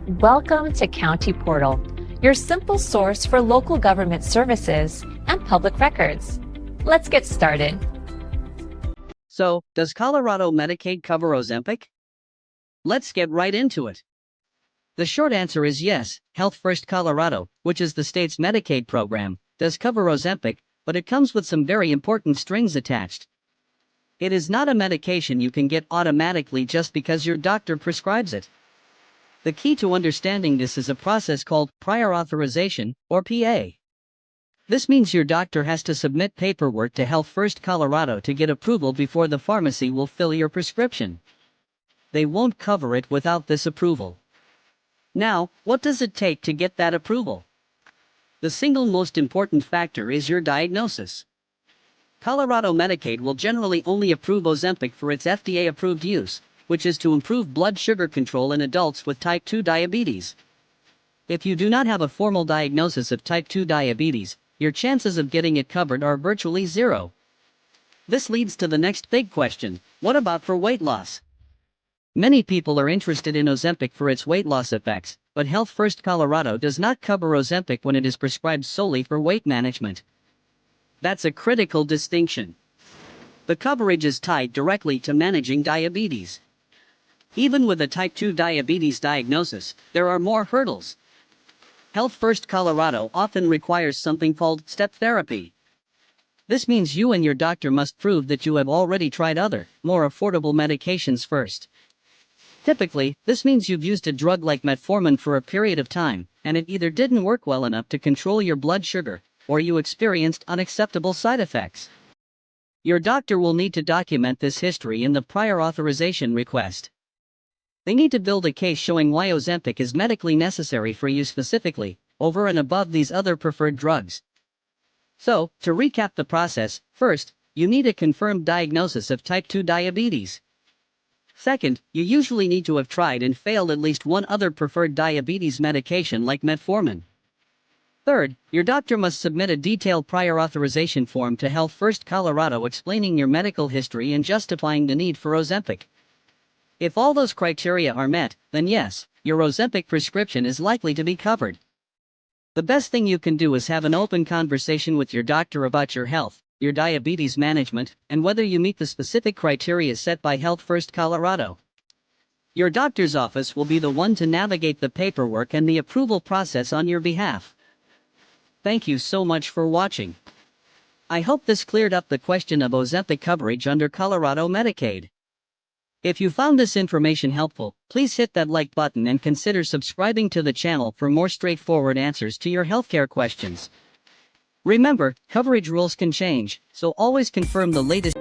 Welcome to County Portal, your simple source for local government services and public records. Let's get started. So, does Colorado Medicaid cover Ozempic? Let's get right into it. The short answer is yes. Health First Colorado, which is the state's Medicaid program, does cover Ozempic, but it comes with some very important strings attached. It is not a medication you can get automatically just because your doctor prescribes it. The key to understanding this is a process called prior authorization, or PA. This means your doctor has to submit paperwork to Health First Colorado to get approval before the pharmacy will fill your prescription. They won't cover it without this approval. Now, what does it take to get that approval? The single most important factor is your diagnosis. Colorado Medicaid will generally only approve Ozempic for its FDA-approved use, which is to improve blood sugar control in adults with type 2 diabetes. If you do not have a formal diagnosis of type 2 diabetes, your chances of getting it covered are virtually zero. This leads to the next big question: what about for weight loss? Many people are interested in Ozempic for its weight loss effects, but Health First Colorado does not cover Ozempic when it is prescribed solely for weight management. That's a critical distinction. The coverage is tied directly to managing diabetes. Even with a type 2 diabetes diagnosis, there are more hurdles. Health First Colorado often requires something called step therapy. This means you and your doctor must prove that you have already tried other, more affordable medications first. Typically, this means you've used a drug like metformin for a period of time, and it either didn't work well enough to control your blood sugar, or you experienced unacceptable side effects. Your doctor will need to document this history in the prior authorization request. They need to build a case showing why Ozempic is medically necessary for you specifically, over and above these other preferred drugs. So, to recap the process, first, you need a confirmed diagnosis of type 2 diabetes. Second, you usually need to have tried and failed at least one other preferred diabetes medication like metformin. Third, your doctor must submit a detailed prior authorization form to Health First Colorado explaining your medical history and justifying the need for Ozempic. If all those criteria are met, then yes, your Ozempic prescription is likely to be covered. The best thing you can do is have an open conversation with your doctor about your health, your diabetes management, and whether you meet the specific criteria set by Health First Colorado. Your doctor's office will be the one to navigate the paperwork and the approval process on your behalf. Thank you so much for watching. I hope this cleared up the question of Ozempic coverage under Colorado Medicaid. If you found this information helpful, please hit that like button and consider subscribing to the channel for more straightforward answers to your healthcare questions. Remember, coverage rules can change, so always confirm the latest